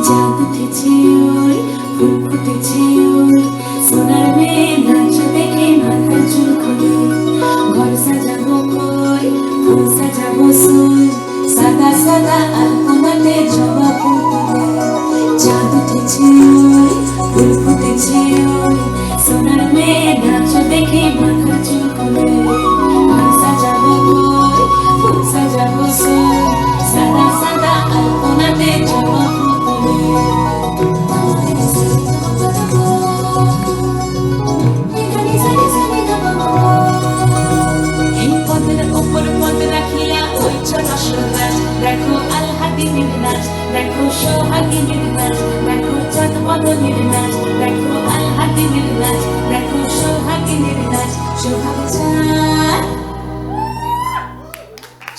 চাঁদ উঠেছে ওই ফুল ফুটেছে ওই সোনার মেয়ে নাচ দেখে মাথার চুল খোলে ঘর সাজাবো কই ফুল সাজাবো সুই সাদা সাদা আলপনাতে জবা ফুল তুলে চাঁদ উঠেছে ওই ফুল ফুটেছে ওই সোনার মেয়ে নাচ দেখে মাথার চুল খোলে ঘর সাজাবো কই ফুল সাজাবো সুই সাদা সাদা আলপনাতে জবা দেখো আলহাদিনের নাচ দেখো সোহাগিনীর নাচ দেখো চাঁদ বদনের নাচ দেখো আলহাদিনের নাচ দেখো সোহাগিনীর নাচ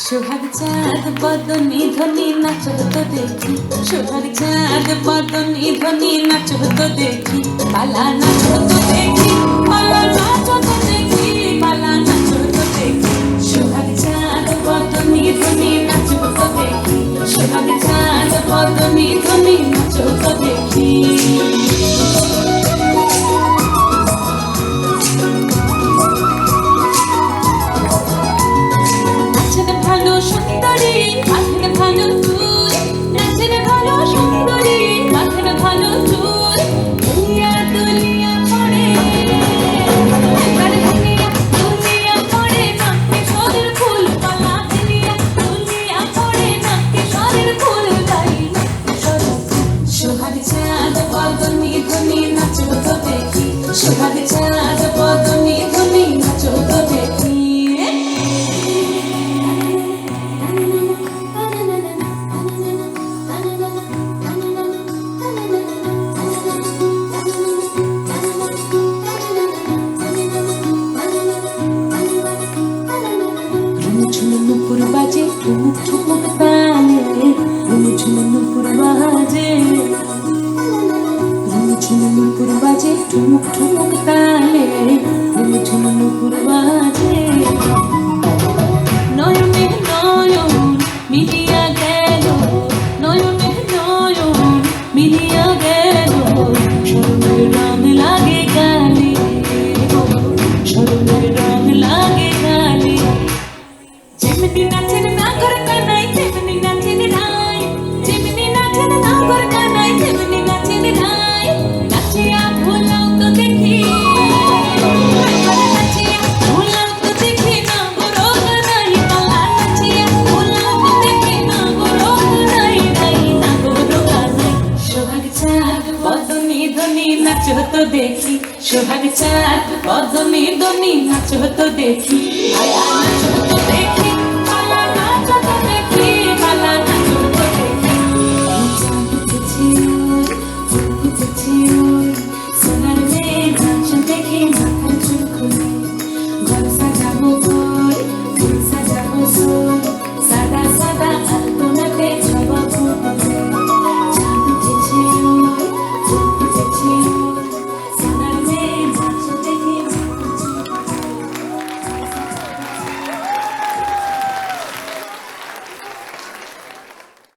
সোহাগ চাঁদ বদনী ধ্বনি নাচ তো দেখি সোহাগ চাঁদ বদনী ধ্বনি নাচ তো দেখি পালা নাচ তো দেখি পালা নাচ তো দেখি পালা নাচ তো দেখি সোহাগ চাঁদ বদনী ধ্বনি নাচ তো দেখি সোহাগ চাঁদ বদনী ধ্বনি নাচ তো দেখি সোহাগ চাঁদ বদনী ধ্বনি নাচ তো দেখি ঝুমঝুম নুপুর বাজে ঠুমুক ঠুমুক তালে ঝুমঝুম নুপুর বাজে ঝুমুর বাজে ঠুমুক ঠুমুক তালে ঝুমঝুম নুপুর বাজে নয়নে নয়ন মিলিয়া গেল নয়নে নয়ন মিলিয়া গেল শরমের রং লাগে গালে শরমের রং লাগে গালে যেমনি নাচেন না করে কানাই তেমনি নাচেন নাই যেমনি নাচেন না করে কানাই তেমনি নাচেন নাই নাচিয়া ভোলাও তো দেখি নাচিয়া ভোলাও তো দেখি না গরব নাই পালা নাচিয়া ভোলাও তো দেখি না গরব নাই নাই না গরব নাই সোহাগ চাঁদ বদনী ধ্বনি নাচ তো দেখি সোহাগ চাঁদ বদনী ধ্বনি নাচ তো দেখি আয়া নাচ